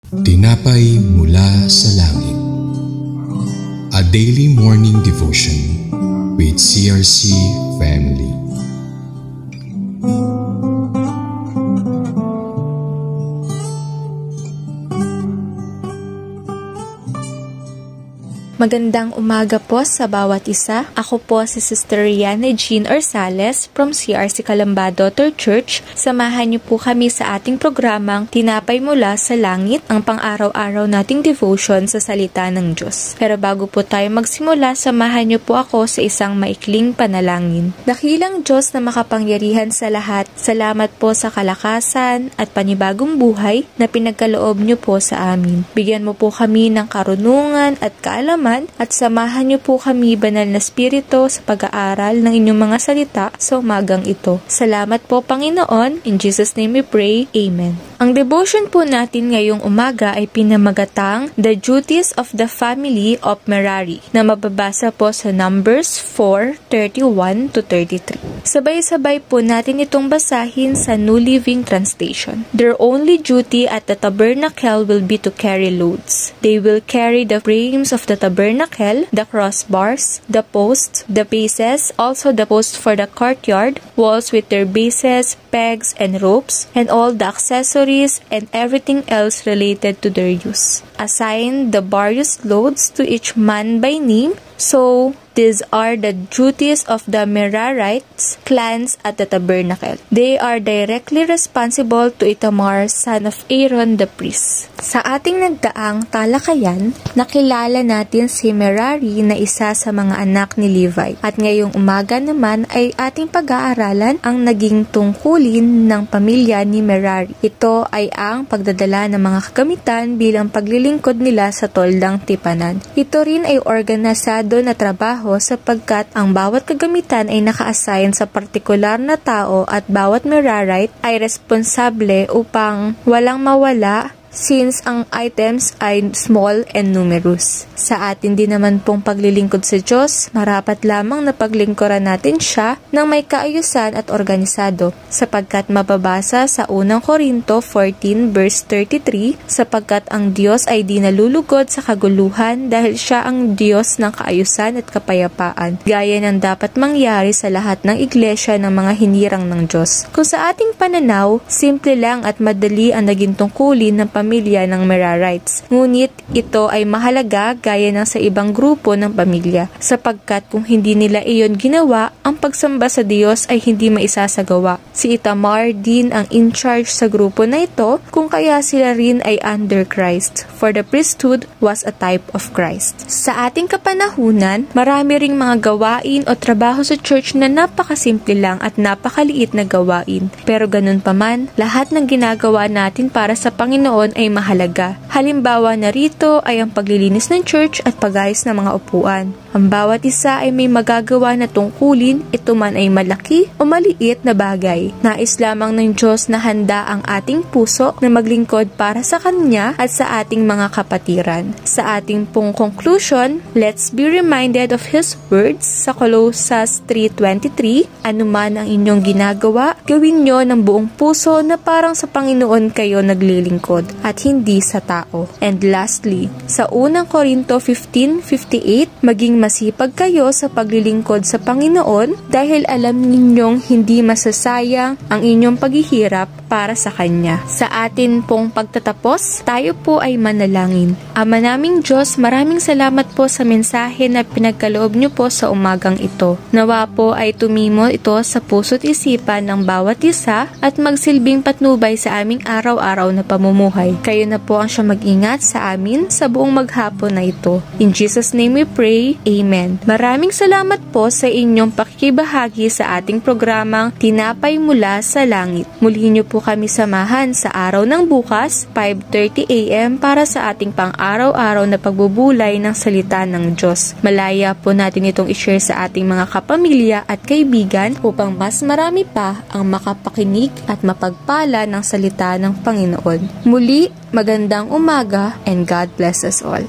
Tinapay mula sa langit. A daily morning devotion with CRC Family. Magandang umaga po sa bawat isa. Ako po si Sister Riana Jean Orsales from CRC Calamba Daughter Church. Samahan niyo po kami sa ating programang Tinapay Mula sa Langit, ang pang-araw-araw nating devotion sa salita ng Diyos. Pero bago po tayo magsimula, samahan niyo po ako sa isang maikling panalangin. Dakilang Diyos na makapangyarihan sa lahat, salamat po sa kalakasan at panibagong buhay na pinagkaloob niyo po sa amin. Bigyan mo po kami ng karunungan at kaalaman at samahan niyo po kami, Banal na Espiritu, sa pag-aaral ng inyong mga salita sa umagang ito. Salamat po, Panginoon. In Jesus' name we pray. Amen. Ang devotion po natin ngayong umaga ay pinamagatang The Duties of the Family of Merari na mababasa po sa Numbers 4:31-33. Sabay-sabay po natin itong basahin sa New Living Translation. Their only duty at the tabernacle will be to carry loads. They will carry the frames of the tabernacle, the crossbars, the posts, the bases, also the posts for the courtyard, walls with their bases, pegs, and ropes, and all the accessories and everything else related to their use. Assign the various loads to each man by name. So, these are the duties of the Merarites clans at the tabernacle. They are directly responsible to Itamar, son of Aaron the priest. Sa ating nagdaang talakayan, nakilala natin si Merari na isa sa mga anak ni Levi. At ngayong umaga naman ay ating pag-aaralan ang naging tungkulin ng pamilya ni Merari. Ito ay ang pagdadala ng mga kagamitan bilang paglilingkod nila sa toldang tipanan. Ito rin ay organisado na trabaho sapagkat ang bawat kagamitan ay naka-assign sa partikular na tao at bawat Merarite ay responsable upang walang mawala since ang items ay small and numerous. Sa atin din naman pong paglilingkod sa Diyos, marapat lamang na paglingkuran natin siya ng may kaayusan at organisado, sapagkat mababasa sa 1 Corinto 14 verse 33, sapagkat ang Diyos ay di nalulugod sa kaguluhan dahil siya ang Diyos ng kaayusan at kapayapaan, gaya ng dapat mangyari sa lahat ng iglesia ng mga hinirang ng Diyos. Kung sa ating pananaw, simple lang at madali ang naging tungkulin ng pamilya ng Merarites. Ngunit ito ay mahalaga gaya ng sa ibang grupo ng pamilya, sapagkat kung hindi nila iyon ginawa, ang pagsamba sa Diyos ay hindi maisasagawa. Si Itamar din ang in charge sa grupo na ito, kung kaya sila rin ay under Christ, for the priesthood was a type of Christ. Sa ating kapanahunan, marami ring mga gawain o trabaho sa church na napakasimple lang at napakaliit na gawain. Pero ganun pa man, lahat ng ginagawa natin para sa Panginoon ay mahalaga. Halimbawa na rito ay ang paglilinis ng church at pag-ayos ng mga upuan. Ang bawat isa ay may magagawa na tungkulin, ito man ay malaki o maliit na bagay. Nais lamang ng Diyos na handa ang ating puso na maglingkod para sa Kanya at sa ating mga kapatiran. Sa ating pong conclusion, let's be reminded of His words sa Colossus 3:23, anuman ang inyong ginagawa, gawin nyo ng buong puso na parang sa Panginoon kayo naglilingkod at hindi sa tao. And lastly, sa 1 Corinto 15:58, maging masipag kayo sa paglilingkod sa Panginoon dahil alam ninyong hindi masasayang ang inyong paghihirap para sa Kanya. Sa atin pong pagtatapos, tayo po ay manalangin. Ama naming Diyos, maraming salamat po sa mensahe na pinagkaloob niyo po sa umagang ito. Nawa po ay tumimo ito sa puso't isipan ng bawat isa at magsilbing patnubay sa aming araw-araw na pamumuhay. Kayo na po ang siya mag-ingat sa amin sa buong maghapon na ito. In Jesus' name we pray. Amen. Maraming salamat po sa inyong pakikibahagi sa ating programang Tinapay Mula sa Langit. Muli niyo po kami samahan sa araw ng bukas, 5:30 AM para sa ating pang-araw-araw na pagbubulay ng salita ng Diyos. Malaya po natin itong i-share sa ating mga kapamilya at kaibigan upang mas marami pa ang makapakinig at mapagpala ng salita ng Panginoon. Muli, magandang umaga and God bless us all.